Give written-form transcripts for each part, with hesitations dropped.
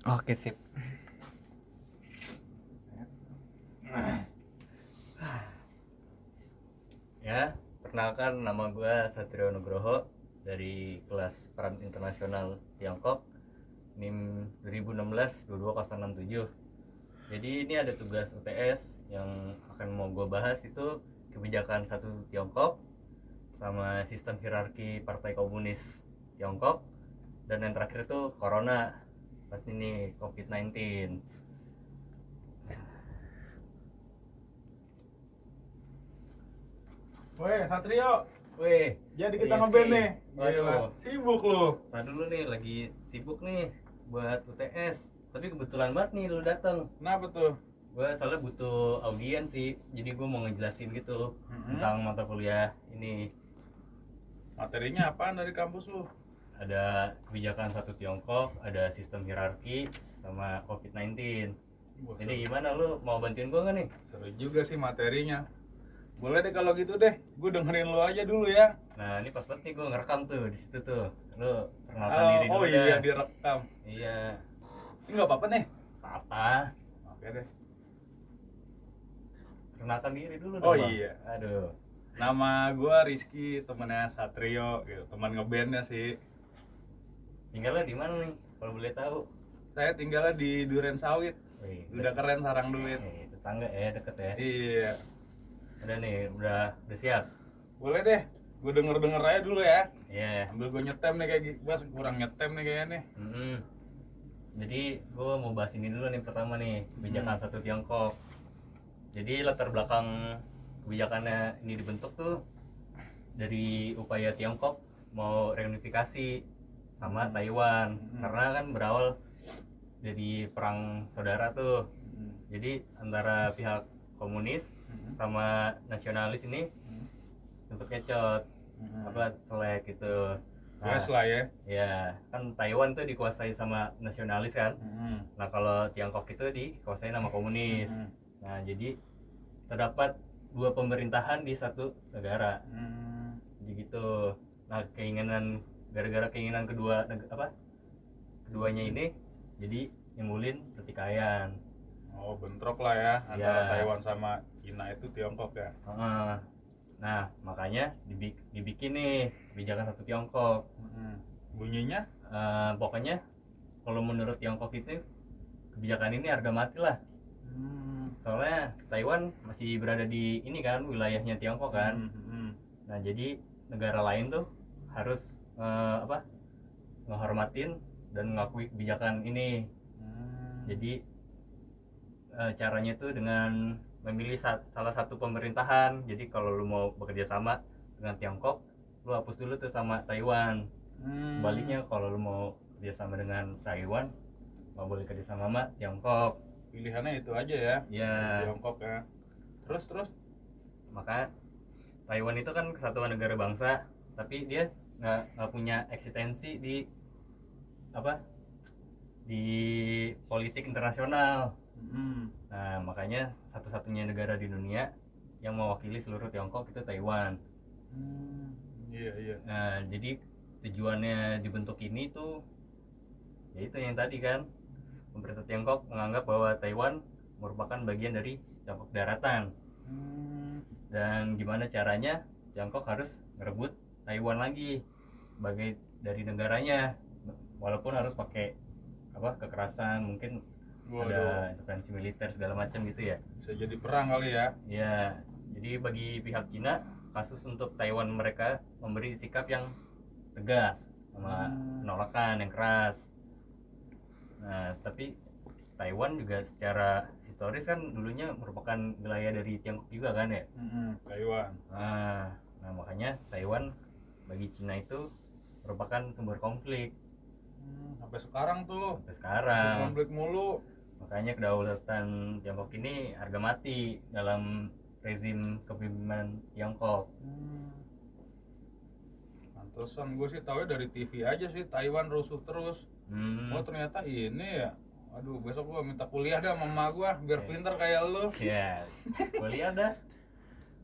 Oke, sip. Ya, perkenalkan nama gue Satrio Nugroho dari kelas Peran Internasional Tiongkok NIM 2016-22067. Jadi ini ada tugas UTS yang akan mau gue bahas itu kebijakan satu Tiongkok sama sistem hierarki Partai Komunis Tiongkok, dan yang terakhir itu Corona, pasti nih COVID-19. Weh, Satrio, Weh, jadi kita Rizky. ngeband nih. Waduh. Gila, sibuk lu. Nah dulu nih lagi sibuk nih buat UTS. Tapi kebetulan banget nih lu dateng. Kenapa tuh? Gue soalnya butuh audien sih. Jadi gue mau ngejelasin gitu tentang mata kuliah ini. Materinya apaan dari kampus lu? Ada kebijakan satu Tiongkok, ada sistem hierarki, sama COVID-19. Wah, Jadi gimana, lu mau bantuin gue gak nih? seru juga sih materinya. Boleh deh kalau gitu deh, gue dengerin lu aja dulu ya. Nah ini pas banget nih gue ngerekam tuh di situ tuh. Lu perkenalkan diri dulu Oh iya, dah. direkam. Iya. Ini nggak apa-apa nih. Apa? Oke deh. Perkenalkan diri dulu Oh dong, Bang. iya. Aduh. Nama gue Rizky, temennya Satrio, gitu. Teman ngebandnya sih. Tinggalnya di mana nih? Kalau boleh tahu. Saya tinggalnya di Duren Sawit. Wih, Udah keren sarang duit. tetangga ya, deket ya. Iya. Udah nih, udah siap. Boleh deh. Gue denger aja dulu ya. Iya. Ambil gue nyetem nih kayak gitu. Bas, kurang nyetem nih kayaknya nih. Jadi gue mau bahas ini dulu nih, pertama nih, kebijakan satu Tiongkok. Jadi latar belakang kebijakannya ini dibentuk tuh dari upaya Tiongkok mau reunifikasi sama Taiwan. Karena kan berawal dari perang saudara tuh. Jadi antara pihak komunis sama nasionalis ini sempet kecot, apa selek gitu. Gas lah ya. Ya kan Taiwan tuh dikuasai sama nasionalis kan. Nah kalau Tiongkok itu dikuasai sama komunis. Nah jadi terdapat dua pemerintahan di satu negara. Jadi gitu. Nah gara-gara keinginan keduanya ini, jadi nimbulin pertikaian. Oh, bentrok lah ya antara Ya. Taiwan sama Cina itu Tiongkok ya. Nah makanya dibikin nih kebijakan satu Tiongkok. Bunyinya? Pokoknya kalau menurut Tiongkok itu kebijakan ini harga mati lah. Soalnya Taiwan masih berada di ini kan, wilayahnya Tiongkok kan. Nah jadi negara lain tuh harus menghormatin dan mengakui kebijakan ini. Jadi caranya tuh dengan memilih salah satu pemerintahan. Jadi kalau lu mau bekerja sama dengan Tiongkok, lu hapus dulu tuh sama Taiwan. Sebaliknya kalau lu mau kerja sama dengan Taiwan, nggak boleh kerja sama Tiongkok. Pilihannya itu aja ya. Ya. Tiongkok ya. Terus. Maka Taiwan itu kan kesatuan negara bangsa, tapi dia nggak punya eksistensi di politik internasional. Nah makanya satu-satunya negara di dunia yang mewakili seluruh Tiongkok itu Taiwan. Iya. Nah jadi tujuannya dibentuk ini tuh yaitu yang tadi kan, pemerintah Tiongkok menganggap bahwa Taiwan merupakan bagian dari Tiongkok daratan. Dan gimana caranya Tiongkok harus merebut Taiwan lagi sebagai dari negaranya, walaupun harus pakai kekerasan, mungkin ada intervensi militer segala macam gitu ya. Bisa jadi perang kali ya. Ya, jadi bagi pihak Cina, kasus untuk Taiwan mereka memberi sikap yang tegas sama penolakan yang keras. Nah, tapi Taiwan juga secara historis kan dulunya merupakan wilayah dari Tiongkok juga kan ya. Taiwan. Nah makanya Taiwan bagi Cina itu merupakan sumber konflik. Sampai sekarang tuh. Sampai sekarang. Konflik mulu. Makanya kedaulatan Tiongkok ini harga mati dalam rezim kepemimpinan Tiongkok. Pantesan gue sih tahu dari TV aja sih Taiwan rusuh terus. Oh ternyata ini ya. Aduh, besok gue minta kuliah dah sama emak gue biar pinter kayak lu. Ya, kuliah dah.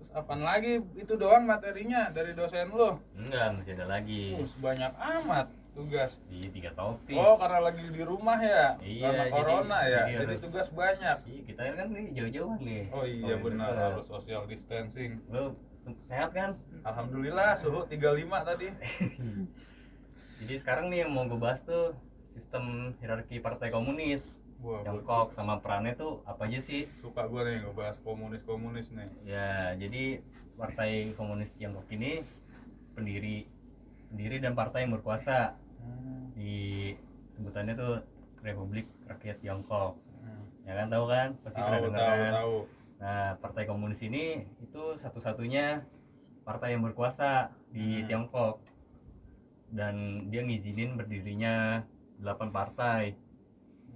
Terus apaan lagi? Itu doang materinya dari dosen lu? Enggak, masih ada lagi. Sebanyak amat. tugas. Iya, 3 topik. Oh, karena lagi di rumah ya? Iya, Karena corona ya? jadi Jadi harus- tugas banyak. Iya, kita kan nih jauh-jauhan nih. Oh iya Kalau benar, deket. harus social distancing. Lu sehat kan? Alhamdulillah suhu 35 tadi. Jadi sekarang nih yang mau gue bahas tuh sistem hierarki partai komunis. Wah, Tiongkok sama perannya tuh apa aja sih? suka gue nih ngebahas komunis-komunis nih. Ya, jadi Partai Komunis Tiongkok ini pendiri dan partai yang berkuasa di sebutannya tuh Republik Rakyat Tiongkok. Ya kan, tahu kan? Pasti pernah dengar kan? Tahu. Nah, Partai Komunis ini itu satu-satunya partai yang berkuasa di Tiongkok. Dan dia ngizinin berdirinya 8 partai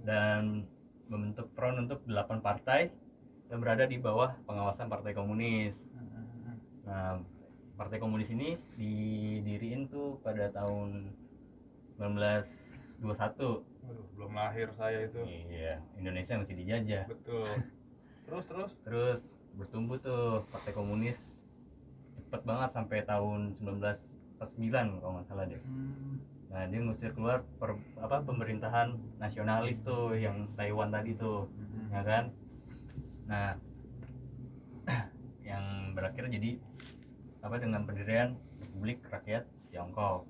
dan membentuk front untuk 8 partai yang berada di bawah pengawasan Partai Komunis. Nah, Partai Komunis ini didiriin tuh pada tahun 1921. Waduh, belum lahir saya itu. Iya, Indonesia masih dijajah. Betul. Terus. Bertumbuh tuh Partai Komunis cepet banget sampai tahun 1949 kalau nggak salah deh. Nah, dia ngusir keluar pemerintahan nasionalis tuh yang Taiwan tadi tuh, ya kan? Nah, yang berakhir jadi dengan pendirian Republik Rakyat Tiongkok.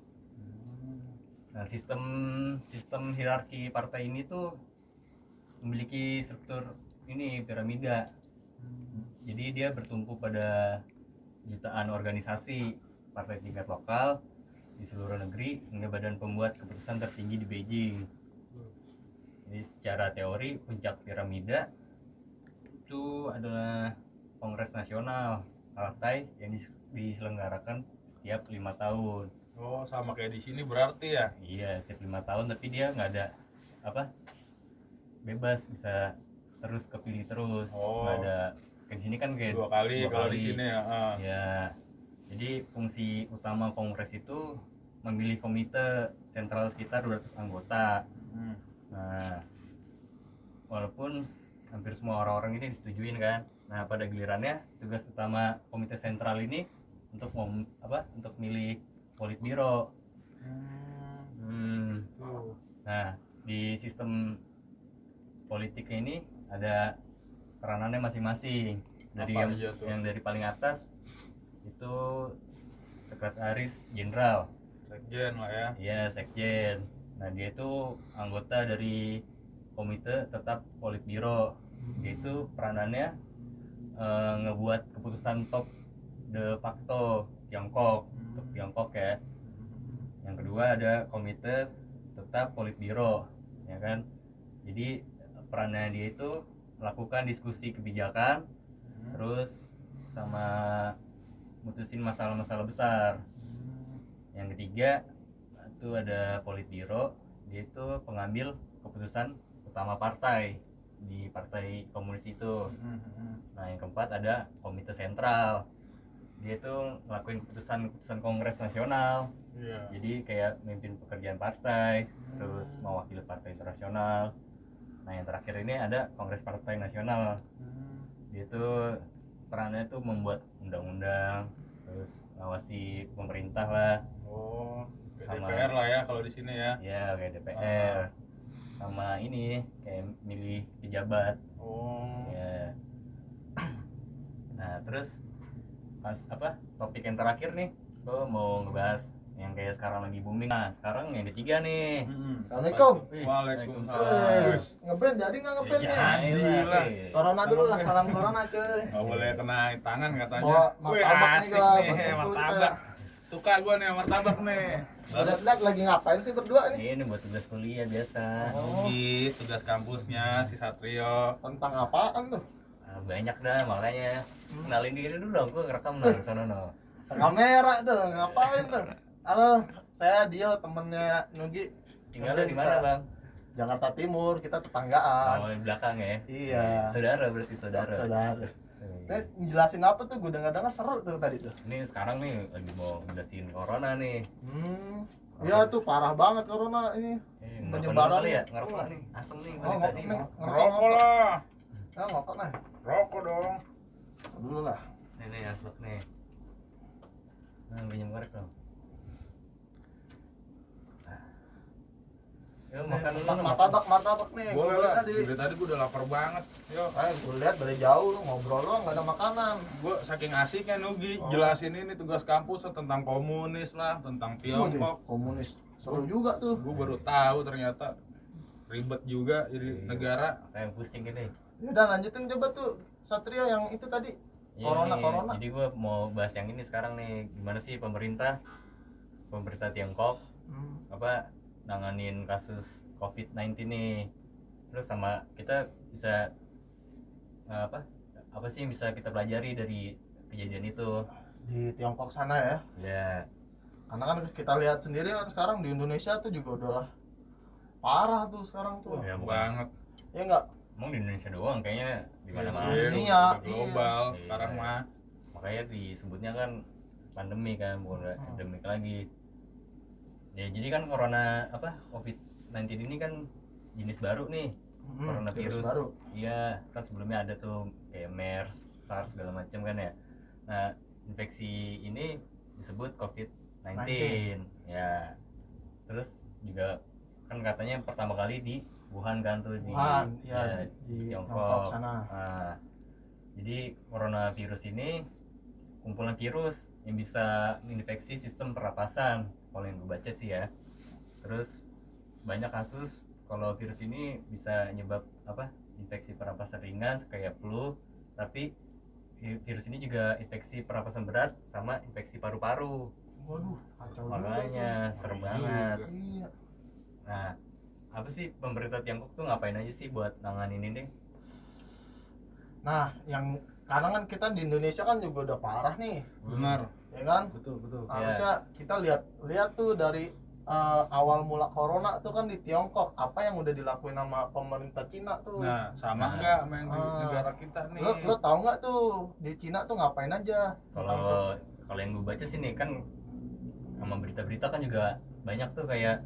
Nah, sistem hierarki partai ini tuh memiliki struktur ini piramida. Jadi dia bertumpu pada jutaan organisasi partai tingkat lokal di seluruh negeri hingga badan pembuat keputusan tertinggi di Beijing. Jadi secara teori puncak piramida itu adalah Kongres Nasional partai yang diselenggarakan tiap 5 tahun. Oh, sama kayak di sini berarti ya? Iya, setiap 5 tahun, tapi dia nggak ada bebas, bisa terus kepilih terus. Oh. Nggak ada kayak di sini kan kayak 2 kali dua kalau kali. di sini ya. Ya, jadi fungsi utama kongres itu memilih komite sentral sekitar 200 anggota. Nah, walaupun hampir semua orang-orang ini disetujuin kan. Nah, pada gilirannya tugas utama komite sentral ini untuk untuk milih politbiro. Tuh. Nah, di sistem politiknya ini ada peranannya masing-masing. Dari Apa aja tuh? yang dari paling atas itu sekretaris jenderal. Sekjen lah ya. Iya, sekjen. Nah, dia itu anggota dari komite tetap politbiro. Dia itu peranannya ngebuat keputusan top de facto Tiongkok, untuk Tiongkok ya. Yang kedua ada komite tetap politbiro, ya kan. Jadi perannya dia itu melakukan diskusi kebijakan, terus sama mutusin masalah-masalah besar. Yang ketiga itu ada politbiro, dia itu pengambil keputusan utama partai di Partai Komunis itu. Nah, yang keempat ada komite sentral, dia itu ngelakuin keputusan Kongres Nasional. Jadi kayak memimpin pekerjaan partai, terus mewakili partai internasional. Nah, yang terakhir ini ada Kongres Partai Nasional, dia itu perannya itu membuat undang-undang, terus ngawasi pemerintah lah. Oh, kayak Sama- DPR lah ya kalau di sini ya. Ya, kayak DPR. Sama ini kayak milih pejabat. Oh. Ya. Nah, terus topik yang terakhir nih, gue mau ngebahas yang kayak sekarang lagi booming. Nah, sekarang yang ketiga nih. Assalamualaikum. Waalaikumsalam. Ngeband jadi nggak ngeband nih? Jadi lah. Corona dulu lah, salam corona cuy. Nggak boleh kena tangan katanya. Bawa martabak nih asik gua, nih, betul martabak. Suka gua nih martabak nih. Lihat-lihat lagi ngapain sih berdua nih? Ini buat tugas kuliah biasa. Oh. Di tugas kampusnya si Satrio. Tentang apaan tuh? Nah, banyak dah makanya. Kenalin diri dulu dong, gue ngerekam dah di sana no. Kamera tuh, ngapain tuh? Halo, saya Dio, temennya Nugi. Tinggalnya di mana, Bang? Jakarta Timur, kita tetanggaan. Oh, di belakang ya. Iya. Saudara berarti saudara. Saudara. Ini ngejelasin apa tuh? Gue dengar-dengar seru tuh tadi tuh. Ini sekarang nih lagi mau ngejelasin corona nih. Iya tuh parah banget corona ini. Penyebaran kali ya, ngerokok nih. Asem nih Oh, tadi. Rokok lah. Ya ngokok nah. Rokok dong. Dulu lah. Nih aslak nih. Nah, pinjam korek dong. Ya makan dulu, makan. Martabak nih. Boleh Gua lah, tadi. dari tadi gue udah lapar banget. Yo, Gue lihat dari jauh lu ngobrol lo nggak ada makanan. gue saking asiknya Nugi Oh. jelasin ini tugas kampus tentang komunis lah, tentang Tiongkok. Komunis seru juga tuh. Gue baru tahu ternyata ribet juga jadi Iya. negara. Kayak pusing gitu. Ya udah lanjutin coba tuh Satrio yang itu tadi. Iya Corona. nih, jadi gue mau bahas yang ini sekarang nih, gimana sih pemerintah Tiongkok apa nanganin kasus COVID-19 nih. Terus sama kita bisa apa sih yang bisa kita pelajari dari kejadian itu. Di Tiongkok sana ya. Ya, Karena kan kita lihat sendiri kan sekarang di Indonesia tuh juga udah lah parah tuh sekarang tuh. ya bukan Banget. Ya enggak? emang di Indonesia doang, kayaknya di mana-mana. Iya, Dunia, udah global iya. sekarang mah. Makanya disebutnya kan pandemi kan, bukan endemik lagi. Ya jadi kan COVID-19 ini kan jenis baru nih. Coronavirus virus baru. Iya, kan sebelumnya ada tuh kayak MERS, SARS segala macam kan ya. Nah, infeksi ini disebut COVID-19. Ya. Terus juga kan katanya pertama kali di Wuhan kan tuh di Wuhan, ya, di Tiongkok. Tiongkok sana. Nah, jadi coronavirus ini kumpulan virus yang bisa menginfeksi sistem pernapasan, kalau yang gue baca sih ya. Terus banyak kasus kalau virus ini bisa nyebab infeksi pernapasan ringan kayak flu, tapi virus ini juga infeksi pernapasan berat sama infeksi paru-paru. Waduh, kacau juga. Makanya serem banget. Iya. Nah, apa sih pemerintah Tiongkok tuh ngapain aja sih buat nanganin ini? Nah, yang karena kan kita di Indonesia kan juga udah parah nih, Benar. ya kan? Betul. Harusnya kita lihat tuh dari awal mula corona tuh kan di Tiongkok, apa yang udah dilakuin sama pemerintah Cina tuh. Nah, sama enggak sama yang di negara kita nih? Lo tahu nggak tuh di Cina tuh ngapain aja? Kalau yang gue baca sih nih kan sama berita-berita kan juga banyak tuh kayak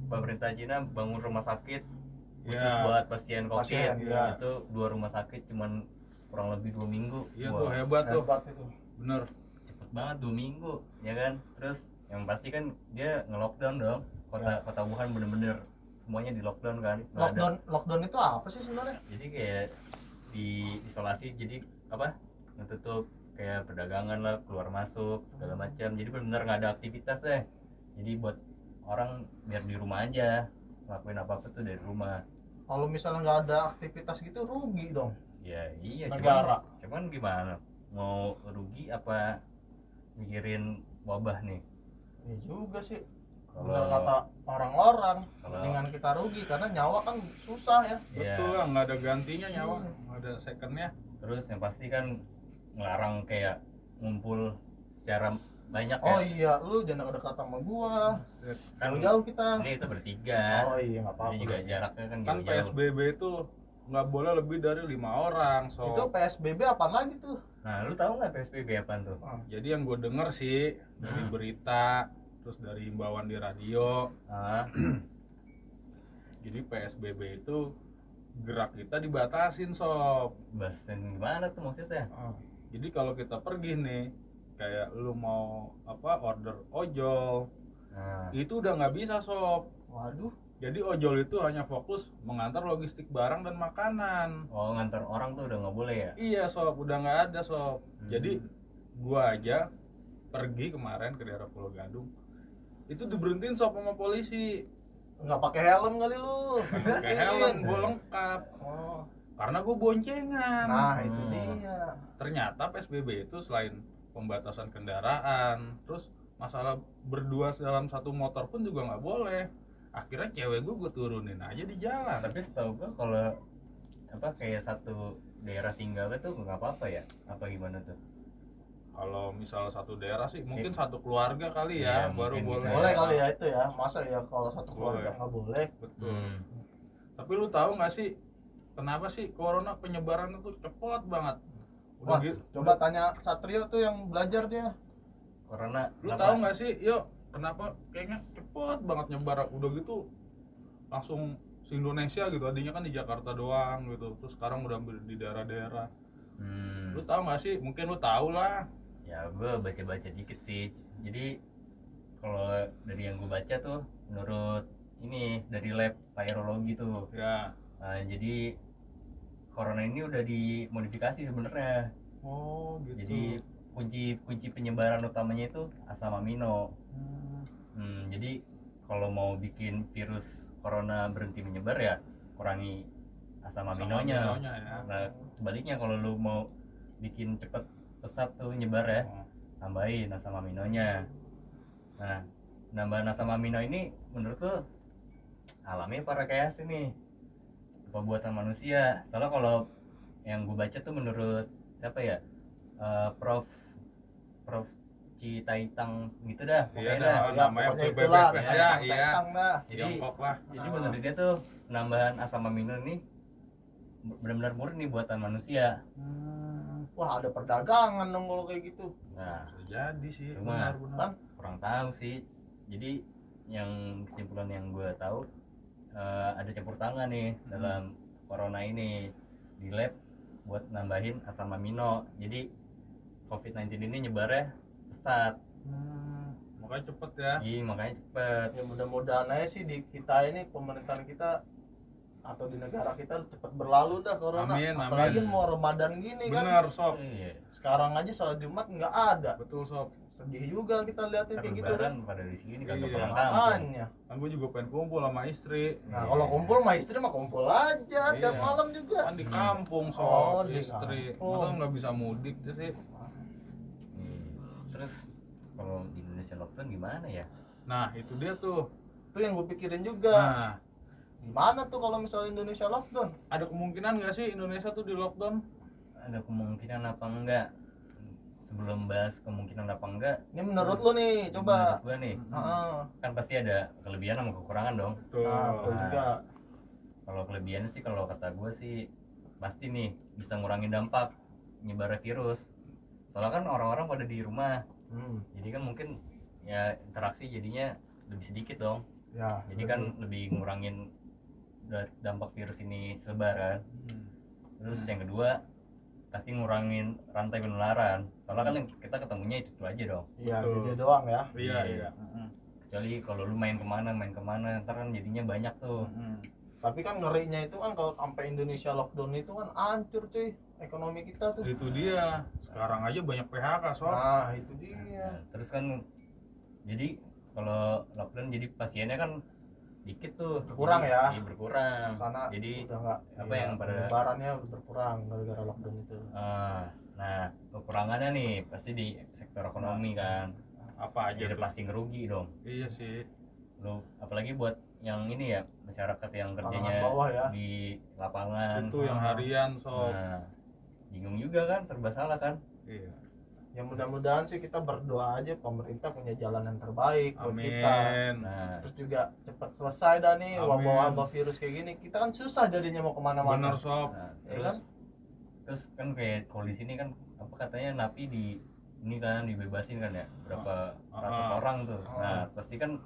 pemerintah Cina bangun rumah sakit khusus Ya. buat pasien COVID. Pasien, ya. Itu 2 rumah sakit cuman kurang lebih 2 minggu. Iya Wah, tuh hebat tuh. Hebat itu. Bener. cepet banget 2 minggu ya kan. Terus yang pasti kan dia nge-lockdown dong kota Wuhan, bener-bener semuanya di lockdown kan. Nggak ada. Lockdown itu apa sih sebenarnya? Jadi kayak diisolasi, jadi ngetutup kayak perdagangan lah, keluar masuk segala macam. Jadi benar-benar nggak ada aktivitas deh. Jadi buat orang biar di rumah aja, ngelakuin apa-apa tuh dari rumah. Kalau misalnya nggak ada aktivitas gitu rugi dong Ya iya, negara. cuman gimana, mau rugi apa mikirin wabah nih? Iya juga sih. Kalau- Benar kata orang-orang, Kalau- dengan kita rugi karena nyawa kan susah ya. Ya, Betul lah, nggak ada gantinya nyawa, Iya. nggak ada secondnya. terus yang pasti kan ngelarang kayak ngumpul secara banyak Oh ya. iya, lu jangan dekat sama gua. Set. Kan Jauh kita. ini itu bertiga. Oh iya, nggak Jadi apa-apa. juga jaraknya kan Kan jauh-jauh. PSBB itu nggak boleh lebih dari 5 orang. Itu PSBB apaan lagi tuh? Nah, lu tahu nggak PSBB apaan tuh? Jadi yang gue denger sih dari berita, terus dari himbauan di radio, Ah, jadi PSBB itu gerak kita dibatasin sob. bahasin gimana tuh maksudnya? Jadi kalau kita pergi nih, kayak lu mau order ojol, Nah, itu udah nggak bisa sob. Waduh, Jadi ojol itu hanya fokus mengantar logistik barang dan makanan. oh ngantar orang tuh udah nggak boleh ya? Iya sob, udah nggak ada sob. Jadi gua aja pergi kemarin ke daerah Pulau Gadung, itu diberhentiin sob sama polisi. nggak pakai helm kali lu. Pakai helm, gua lengkap. Oh, Karena gua boncengan. nah itu Hmm. dia. Ternyata PSBB itu selain pembatasan kendaraan, terus masalah berdua dalam satu motor pun juga nggak boleh. Akhirnya cewek gue turunin aja di jalan. Tapi setahu gua kalau kayak satu daerah tinggalnya tuh nggak apa-apa ya? Apa gimana tuh? Kalau misal satu daerah sih mungkin satu keluarga kali ya, Iya, baru mungkin boleh. bisa. Boleh kali ya itu ya. Masa ya kalau satu keluarga Boleh. nggak boleh? Betul. Tapi lu tahu nggak sih kenapa sih corona penyebarannya tuh cepet banget? Wah, gitu. coba tanya Satrio tuh yang belajar dia. Karena Lu tahu nggak sih, yuk kenapa kayaknya cepet banget nyebar? Udah gitu langsung se-Indonesia gitu, tadinya kan di Jakarta doang gitu, terus sekarang udah di daerah-daerah. Lu tahu nggak sih? Mungkin lu tahu lah. Ya gue baca-baca dikit sih. Jadi kalau dari yang gue baca tuh, menurut ini dari lab virologi tuh. Ya. Nah, jadi corona ini udah dimodifikasi sebenarnya. Oh gitu. Jadi kunci penyebaran utamanya itu asam amino. Jadi kalau mau bikin virus corona berhenti menyebar ya kurangi asam aminonya. Ya. Nah, sebaliknya kalau lu mau bikin cepet pesat tuh nyebar ya, tambahin asam aminonya. Nah, nambahan asam amino ini menurut lu alami apa rekayasa nih? Apa buatan manusia? Soalnya kalau yang gue baca tuh menurut siapa ya? Prof Citaitang gitu dah. Iya pokoknya dah, dah. namanya pokoknya PBB. itulah, Ya, iya. tentang dah. Tiongkok lah. Jadi menurut dia tuh penambahan asam amino ini benar-benar murni buatan manusia. Wah, ada perdagangan dong kalau kayak gitu. Nah, Bisa jadi sih. Cuma, Benar-benar. Kan kurang tahu sih. Jadi yang kesimpulan yang gue tahu ada campur tangan nih dalam corona ini di lab buat nambahin asam amino. Jadi COVID-19 ini nyebarnya pesat. Makanya cepet ya. Iya, makanya cepet. ya mudah-mudahan aja sih di kita ini pemerintahan kita atau di negara kita cepet berlalu dah corona. Amin, Apalagi amin. mau Ramadan gini kan. Benar sob. Iya. Sekarang aja sholat Jumat nggak ada. Betul sob. Sedih juga kita liatin kayak gitu kan. Lebaran pada di sini kagak Iya. pulang kampung. Makanya. Kan gue juga pengen kumpul sama istri. Nah, kalau kumpul sama istri mah kumpul aja tiap Iya. malam juga. Kan di kampung sob, Oh, di istri. kampung. Masa nggak bisa mudik sih? Iya. Terus kalau di Indonesia lockdown gimana ya? Nah itu dia tuh. Itu yang gue pikirin juga. Nah Gimana tuh kalau misalnya Indonesia lockdown? ada kemungkinan nggak sih Indonesia tuh di lockdown? Ada kemungkinan apa enggak? Sebelum bahas kemungkinan apa enggak, Ini menurut lu nih, coba. menurut gua nih, Heeh. kan pasti ada kelebihan sama kekurangan dong. Tuh. Nah, betul Nah. juga. Kalau kelebihannya sih kalau kata gua sih pasti nih bisa ngurangin dampak nyebarnya virus. Soalnya kan orang-orang pada di rumah, jadi kan mungkin ya interaksi jadinya lebih sedikit dong. Ya. Jadi kan lebih ngurangin dampak virus ini sebar kan. Terus yang kedua pasti ngurangin rantai penularan. Soalnya kan yang kita ketemunya itu aja dong. Iya, Betul. dia doang ya. Iya Iya. iya. Kecuali kalau lu main kemana, ntar kan jadinya banyak tuh. Tapi kan ngerinya itu kan kalau sampai Indonesia lockdown itu kan hancur cuy ekonomi kita tuh. Itu dia. Sekarang aja banyak PHK sob. Nah, itu dia. Nah, terus kan jadi kalau lockdown jadi pasiennya kan dikit tuh. Berkurang Jadi- ya. iya, berkurang. Karena Jadi udah nggak apa yang pada- penyebarannya udah berkurang gara-gara lockdown itu. nah kekurangannya nih pasti di sektor ekonomi kan. Apa aja Jadi tuh? pasti ngerugi dong. Iya sih. Lu apalagi buat yang ini ya masyarakat yang kerjanya Kalangan bawah ya. di lapangan. Itu yang harian sob. Nah, bingung juga kan, serba salah kan. Iya. Ya mudah-mudahan sih kita berdoa aja pemerintah punya jalan yang terbaik buat kita. Amin. Nah, Terus juga cepat selesai dah nih Amin. wabah-wabah virus kayak gini. Kita kan susah jadinya mau kemana-mana. Bener sob. nah, Ya terus kan? terus kan kayak kalau di sini kan apa katanya napi di ini kan dibebasin kan ya berapa ratus orang tuh. Nah, pasti kan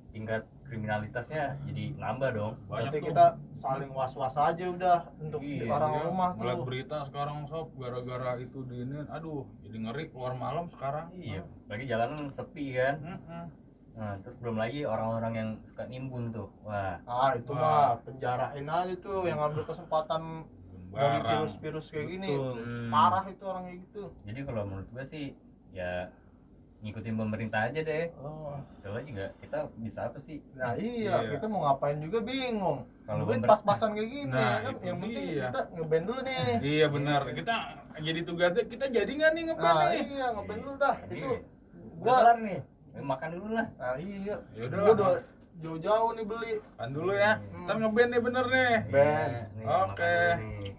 tingkat kriminalitasnya jadi nambah dong. Banyak Berarti tuh. kita saling was-was aja udah untuk di Iya, orang Iya, rumah ngeliat tuh. berita sekarang sob gara-gara itu diinin, aduh jadi ngeri keluar malam sekarang. Iya, lagi jalanan sepi kan. Mm-mm. Nah, terus belum lagi orang-orang yang suka nimbun tuh. Wah, Ah itu Wah. mah penjarain aja tuh yang ambil kesempatan dari Barang. virus-virus kayak gini. Betul. Parah itu orang kayak gitu. Jadi kalau menurut gua sih ya ngikutin pemerintah aja deh. Oh. Soalnya juga kita bisa apa sih? Nah iya, Iya. kita mau ngapain juga bingung. Kalau Duit pemer- pas-pasan kayak gini Nah, kan. itu Yang penting dia. kita ngeband dulu nih. Iya benar. Kita jadi tugasnya kita jadi nggak nih ngeband Nah nih? iya ngeband dulu dah. Jadi, Itu gua gua kelar nih. Makan dulu lah. nah iya. Yaudah Gua lah. udah jauh-jauh nih beli. Kan dulu ya. Hmm. Kita ngeband nih bener nih. Band. Iya, nih, Oke. makan dulu nih.